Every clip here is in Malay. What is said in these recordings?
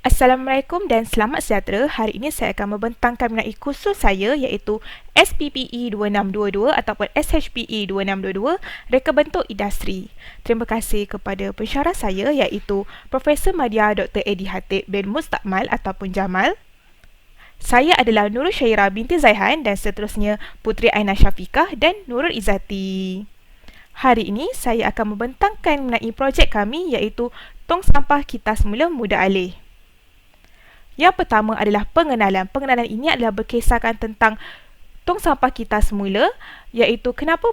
Assalamualaikum dan selamat sejahtera. Hari ini saya akan membentangkan mengenai kursus saya iaitu SPPE 2622 ataupun SHPE 2622, Reka Bentuk Industri. Terima kasih kepada pensyarah saya iaitu Profesor Madya Dr. Eddie Hatip bin Mustakmal ataupun Jamal. Saya adalah Nurul Syairah binti Zaihan dan seterusnya Puteri Aina Syafiqah dan Nurul Izzati. Hari ini saya akan membentangkan mengenai projek kami iaitu Tong Sampah Kita Semula Muda Alih. Yang pertama adalah pengenalan. Pengenalan ini adalah berkisahkan tentang tong sampah kita semula, iaitu kenapa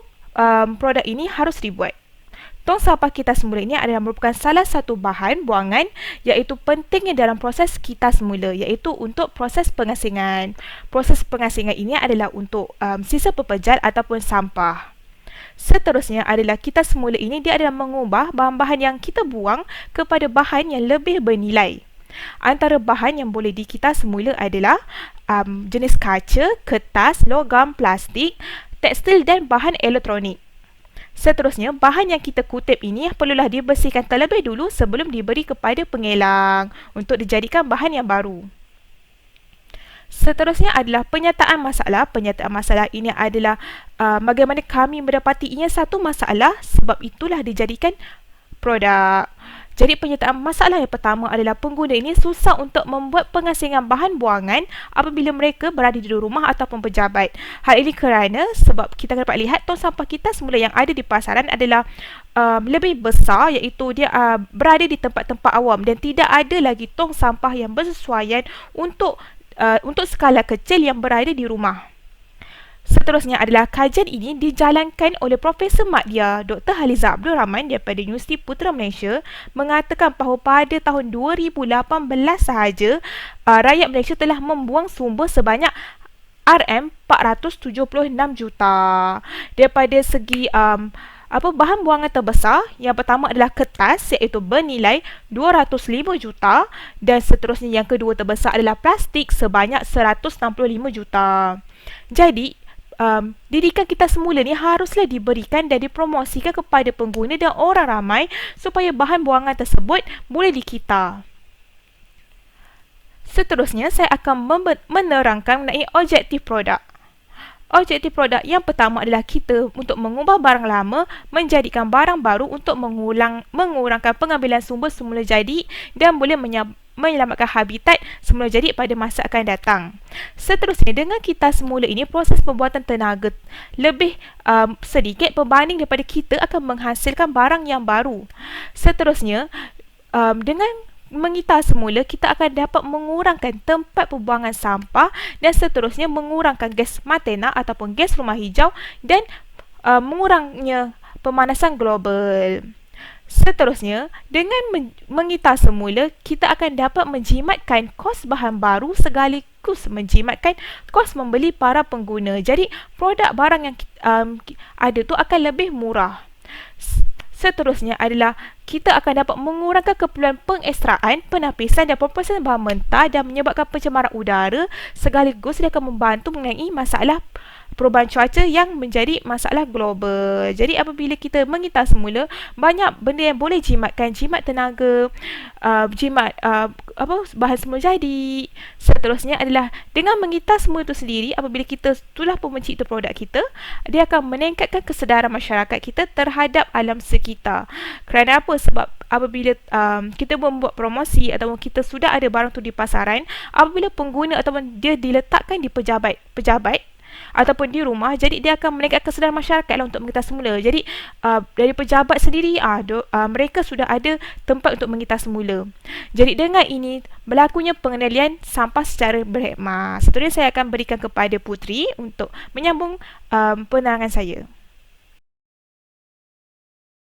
produk ini harus dibuat. Tong sampah kita semula ini adalah merupakan salah satu bahan buangan iaitu pentingnya dalam proses kita semula, iaitu untuk proses pengasingan. Proses pengasingan ini adalah untuk sisa pepejal ataupun sampah. Seterusnya adalah kita semula ini dia adalah mengubah bahan-bahan yang kita buang kepada bahan yang lebih bernilai. Antara bahan yang boleh dikita semula adalah jenis kaca, kertas, logam, plastik, tekstil dan bahan elektronik. Seterusnya, bahan yang kita kutip ini perlulah dibersihkan terlebih dulu sebelum diberi kepada pengelang untuk dijadikan bahan yang baru. Seterusnya adalah penyataan masalah. Penyataan masalah ini adalah bagaimana kami mendapati ianya satu masalah, sebab itulah dijadikan produk. Jadi penyataan masalah yang pertama adalah pengguna ini susah untuk membuat pengasingan bahan buangan apabila mereka berada di rumah ataupun pejabat. Hal ini kerana sebab kita dapat lihat tong sampah kita semula yang ada di pasaran adalah lebih besar, iaitu dia berada di tempat-tempat awam dan tidak ada lagi tong sampah yang bersesuaian untuk skala kecil yang berada di rumah. Seterusnya adalah kajian ini dijalankan oleh Profesor Madya Dr. Haliza Abdul Rahman daripada Universiti Putra Malaysia, mengatakan bahawa pada tahun 2018 sahaja rakyat Malaysia telah membuang sumber sebanyak RM476 juta. Daripada segi bahan buangan terbesar, yang pertama adalah kertas iaitu bernilai 205 juta dan seterusnya yang kedua terbesar adalah plastik sebanyak 165 juta. Jadi didikan kita semula ni haruslah diberikan dan dipromosikan kepada pengguna dan orang ramai supaya bahan buangan tersebut boleh dikita. Seterusnya, saya akan menerangkan mengenai objektif produk. Objektif produk yang pertama adalah kita untuk mengubah barang lama menjadikan barang baru untuk mengurangkan pengambilan sumber semula jadi dan boleh menyelamatkan habitat semula jadi pada masa akan datang. Seterusnya, dengan kita semula ini proses pembuatan tenaga lebih sedikit berbanding daripada kita akan menghasilkan barang yang baru. Seterusnya, dengan mengita semula, kita akan dapat mengurangkan tempat pembuangan sampah dan seterusnya mengurangkan gas metana ataupun gas rumah hijau dan mengurangnya pemanasan global. Seterusnya, dengan mengita semula, kita akan dapat menjimatkan kos bahan baru sekaligus menjimatkan kos membeli para pengguna. Jadi, produk barang yang ada tu akan lebih murah. Seterusnya adalah kita akan dapat mengurangkan keperluan pengekstraan, penapisan dan pemprosesan bahan mentah dan menyebabkan pencemaran udara sekaligus dia akan membantu mengenai masalah perubahan cuaca yang menjadi masalah global. Jadi apabila kita mengita semula, banyak benda yang boleh jimatkan, jimat tenaga, jimat bahan semula jadi. Seterusnya adalah dengan mengita semua itu sendiri, apabila kita telah pun mencipta produk kita, dia akan meningkatkan kesedaran masyarakat kita terhadap alam sekitar. Kerana apa? Sebab apabila kita membuat promosi ataupun kita sudah ada barang tu di pasaran, apabila pengguna ataupun dia diletakkan di pejabat ataupun di rumah, jadi dia akan meningkatkan kesedaran masyarakat lah untuk mengita semula. Jadi dari pejabat sendiri mereka sudah ada tempat untuk mengita semula. Jadi dengan ini berlakunya pengendalian sampah secara berhikmah. Seterusnya saya akan berikan kepada Puteri untuk menyambung penerangan saya.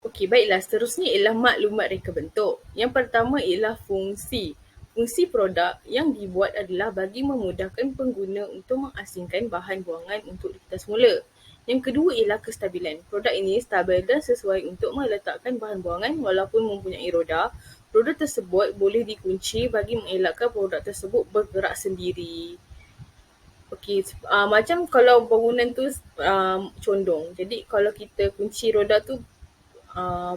Okey, baiklah. Seterusnya ialah maklumat reka bentuk. Yang pertama ialah fungsi. Fungsi produk yang dibuat adalah bagi memudahkan pengguna untuk mengasingkan bahan buangan untuk dikita semula. Yang kedua ialah kestabilan. Produk ini stabil dan sesuai untuk meletakkan bahan buangan walaupun mempunyai roda. Roda tersebut boleh dikunci bagi mengelakkan produk tersebut bergerak sendiri. Okey, macam kalau bangunan tu condong. Jadi kalau kita kunci roda tu,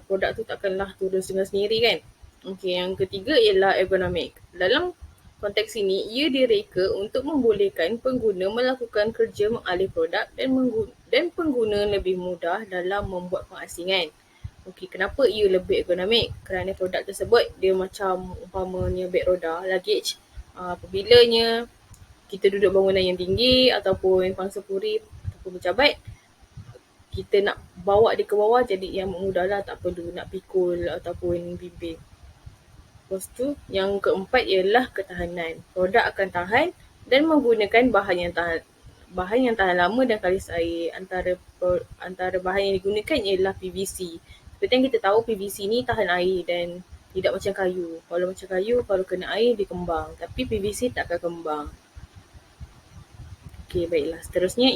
produk tu takkanlah turun dengan sendiri kan. Okey, yang ketiga ialah ergonomik. Dalam konteks ini, ia direka untuk membolehkan pengguna melakukan kerja mengalih produk dan pengguna lebih mudah dalam membuat pengasingan. Okey, kenapa ia lebih ergonomik? Kerana produk tersebut dia macam umpamanya beg roda, luggage. Apabila kita duduk bangunan yang tinggi ataupun pangsa puri ataupun pejabat, kita nak bawa dia ke bawah jadi yang mudahlah, tak perlu nak pikul ataupun bimbing. Lepas tu, yang keempat ialah ketahanan. Produk akan tahan dan menggunakan bahan yang tahan lama dan kalis air. Antara bahan yang digunakan ialah PVC. Seperti yang kita tahu, PVC ni tahan air dan tidak macam kayu. Kalau macam kayu, kalau kena air dia kembang. Tapi PVC tak akan kembang. Okey, baiklah. Seterusnya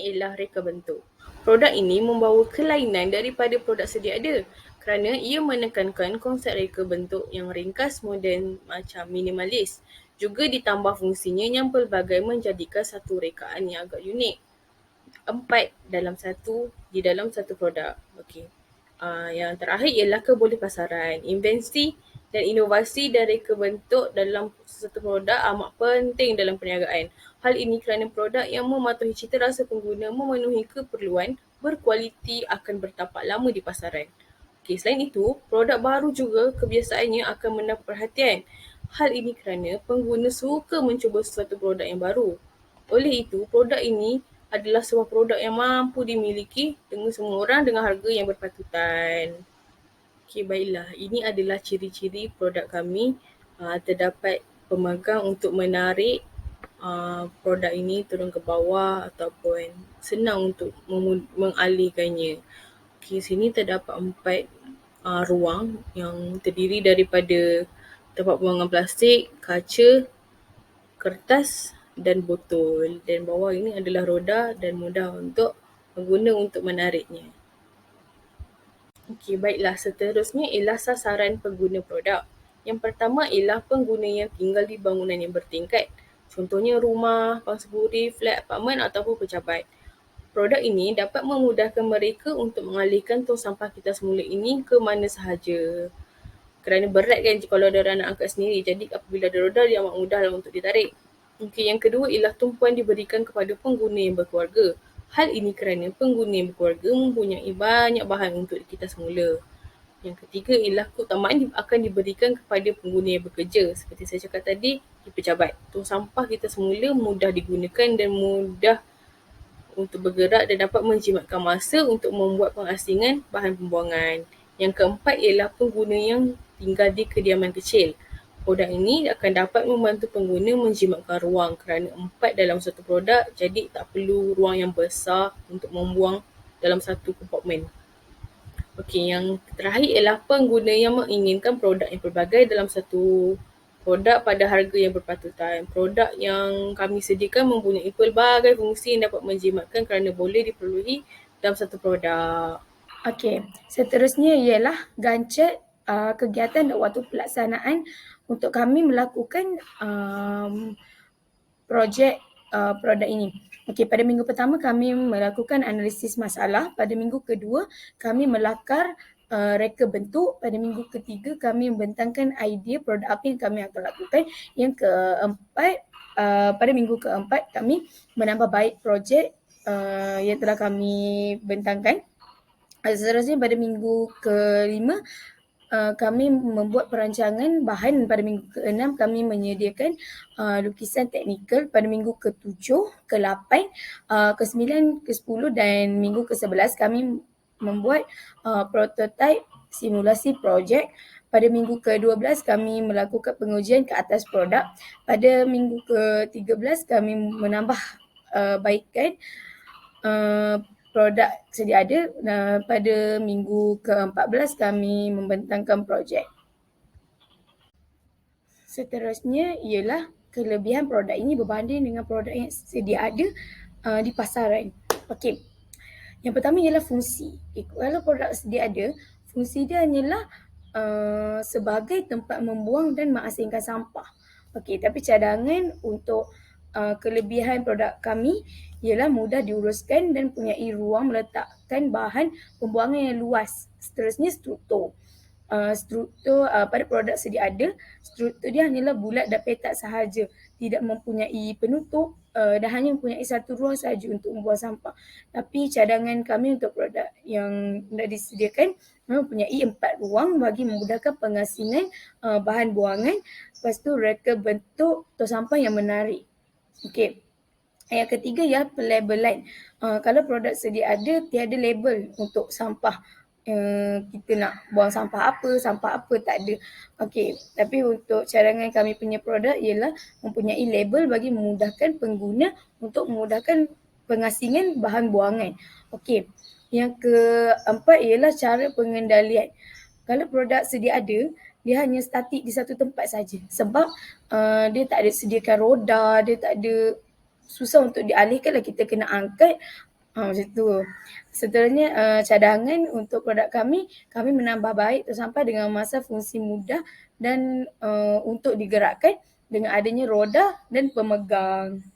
ialah reka bentuk. Produk ini membawa kelainan daripada produk sedia ada kerana ia menekankan konsep reka bentuk yang ringkas, moden macam minimalis. Juga ditambah fungsinya yang pelbagai menjadikan satu rekaan yang agak unik. 4 di dalam satu produk. Okey. Yang terakhir ialah kebolehpasaran. Invensi dan inovasi dan reka bentuk dalam sesuatu produk amat penting dalam perniagaan. Hal ini kerana produk yang mematuhi cita rasa pengguna memenuhi keperluan berkualiti akan bertapak lama di pasaran. Okey, selain itu, produk baru juga kebiasaannya akan mendapat perhatian. Hal ini kerana pengguna suka mencuba sesuatu produk yang baru. Oleh itu, produk ini adalah sebuah produk yang mampu dimiliki dengan semua orang dengan harga yang berpatutan. Okey, baiklah. Ini adalah ciri-ciri produk kami. Terdapat pemegang untuk menarik produk ini turun ke bawah ataupun senang untuk mengalihkannya. Okey, sini terdapat 4 ruang yang terdiri daripada tempat pembuangan plastik, kaca, kertas dan botol. Dan bawah ini adalah roda dan mudah untuk pengguna untuk menariknya. Okey, baiklah. Seterusnya ialah sasaran pengguna produk. Yang pertama ialah pengguna yang tinggal di bangunan yang bertingkat. Contohnya rumah, pangsapuri, flat, apartmen ataupun pejabat. Produk ini dapat memudahkan mereka untuk mengalihkan tong sampah kita semula ini ke mana sahaja. Kerana berat kan kalau ada orang nak angkat sendiri. Jadi apabila ada roda, dia amat mudah untuk ditarik. Okey, yang kedua ialah tumpuan diberikan kepada pengguna yang berkeluarga. Hal ini kerana pengguna yang berkeluarga mempunyai banyak bahan untuk kita semula. Yang ketiga ialah keutamaan akan diberikan kepada pengguna yang bekerja. Seperti saya cakap tadi, di pejabat. Tong sampah kita semula mudah digunakan dan mudah untuk bergerak dan dapat menjimatkan masa untuk membuat pengasingan bahan pembuangan. Yang keempat ialah pengguna yang tinggal di kediaman kecil. Produk ini akan dapat membantu pengguna menjimatkan ruang kerana 4 dalam satu produk, jadi tak perlu ruang yang besar untuk membuang dalam satu kompartmen. Okey, yang terakhir ialah pengguna yang menginginkan produk yang pelbagai dalam satu produk pada harga yang berpatutan. Produk yang kami sediakan mempunyai pelbagai fungsi yang dapat menjimatkan kerana boleh diperoleh dalam satu produk. Okey, seterusnya ialah gancet kegiatan dan waktu pelaksanaan untuk kami melakukan projek produk ini. Okey, pada minggu pertama kami melakukan analisis masalah, pada minggu kedua kami melakar reka bentuk, pada minggu ketiga kami membentangkan idea produk apa yang kami akan lakukan. Yang keempat, pada minggu keempat kami menambah baik projek yang telah kami bentangkan. Seterusnya pada minggu kelima kami membuat perancangan bahan. Pada minggu ke-6 kami menyediakan lukisan teknikal. Pada minggu ke-7, ke-8, ke-9, ke-10 dan minggu ke-11 kami membuat prototype simulasi projek. Pada minggu ke-12 kami melakukan pengujian ke atas produk. Pada minggu ke-13 kami menambah baikkan produk sedia ada. Pada minggu ke-14 kami membentangkan projek. Seterusnya ialah kelebihan produk ini berbanding dengan produk yang sedia ada di pasaran. Okey. Yang pertama ialah fungsi. Kalau produk sedia ada, fungsi dia hanyalah sebagai tempat membuang dan mengasingkan sampah. Okey, tapi cadangan untuk kelebihan produk kami ialah mudah diuruskan dan punyai ruang meletakkan bahan pembuangan yang luas. Seterusnya struktur. Struktur pada produk sedia ada, struktur dia hanyalah bulat dan petak sahaja, tidak mempunyai penutup dan hanya mempunyai satu ruang sahaja untuk membuang sampah. Tapi cadangan kami untuk produk yang dah disediakan mempunyai 4 ruang bagi memudahkan pengasingan bahan buangan. Lepas tu reka bentuk tong sampah yang menarik. Okey. Yang ketiga ialah pelabelan. Kalau produk sedia ada, tiada label untuk sampah. Kita nak buang sampah apa, tak ada. Okey, tapi untuk cadangan kami punya produk ialah mempunyai label bagi memudahkan pengguna untuk memudahkan pengasingan bahan buangan. Okey, yang keempat ialah cara pengendalian. Kalau produk sedia ada, dia hanya statik di satu tempat saja sebab dia tak ada sediakan roda, dia tak ada, susah untuk dialihkan lah, kita kena angkat macam tu. Seterusnya cadangan untuk produk kami menambah baik tong sampah dengan masa fungsi mudah dan untuk digerakkan dengan adanya roda dan pemegang.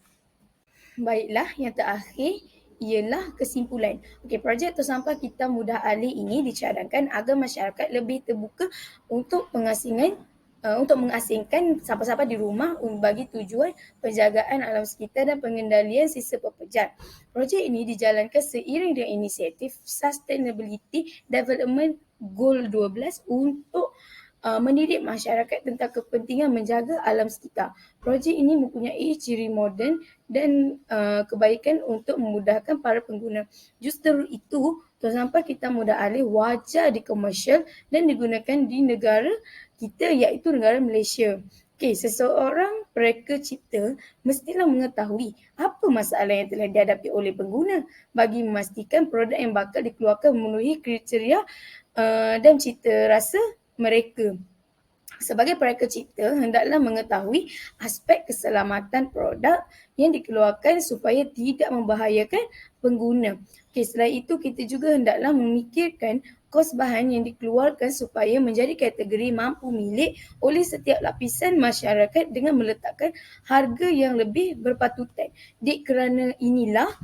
Baiklah, yang terakhir ialah kesimpulan. Okey, projek tong sampah kita mudah alih ini dicadangkan agar masyarakat lebih terbuka untuk untuk mengasingkan sampah-sampah di rumah bagi tujuan penjagaan alam sekitar dan pengendalian sisa pepejar. Projek ini dijalankan seiring dengan inisiatif Sustainability Development Goal 12 untuk mendidik masyarakat tentang kepentingan menjaga alam sekitar. Projek ini mempunyai ciri moden dan kebaikan untuk memudahkan para pengguna. Justru itu, tong sampah kita mudah alih wajar dikomersial dan digunakan di negara kita, iaitu negara Malaysia. Okey, seseorang pereka cipta mestilah mengetahui apa masalah yang telah dihadapi oleh pengguna bagi memastikan produk yang bakal dikeluarkan memenuhi kriteria dan cita rasa mereka. Sebagai pereka cipta, hendaklah mengetahui aspek keselamatan produk yang dikeluarkan supaya tidak membahayakan pengguna. Okey, selain itu kita juga hendaklah memikirkan kos bahan yang dikeluarkan supaya menjadi kategori mampu milik oleh setiap lapisan masyarakat dengan meletakkan harga yang lebih berpatutan. Kerana inilah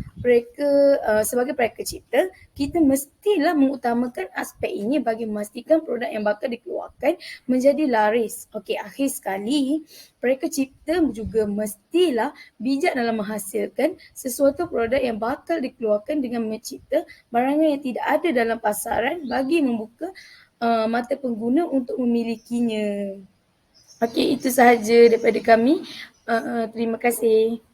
sebagai pereka cipta, kita mestilah mengutamakan aspek ini bagi memastikan produk yang bakal dikeluarkan menjadi laris. Okey, akhir sekali, pereka cipta juga mestilah bijak dalam menghasilkan sesuatu produk yang bakal dikeluarkan dengan mencipta barangan yang tidak ada dalam pasaran bagi membuka mata pengguna untuk memilikinya. Okey, itu sahaja daripada kami. Terima kasih.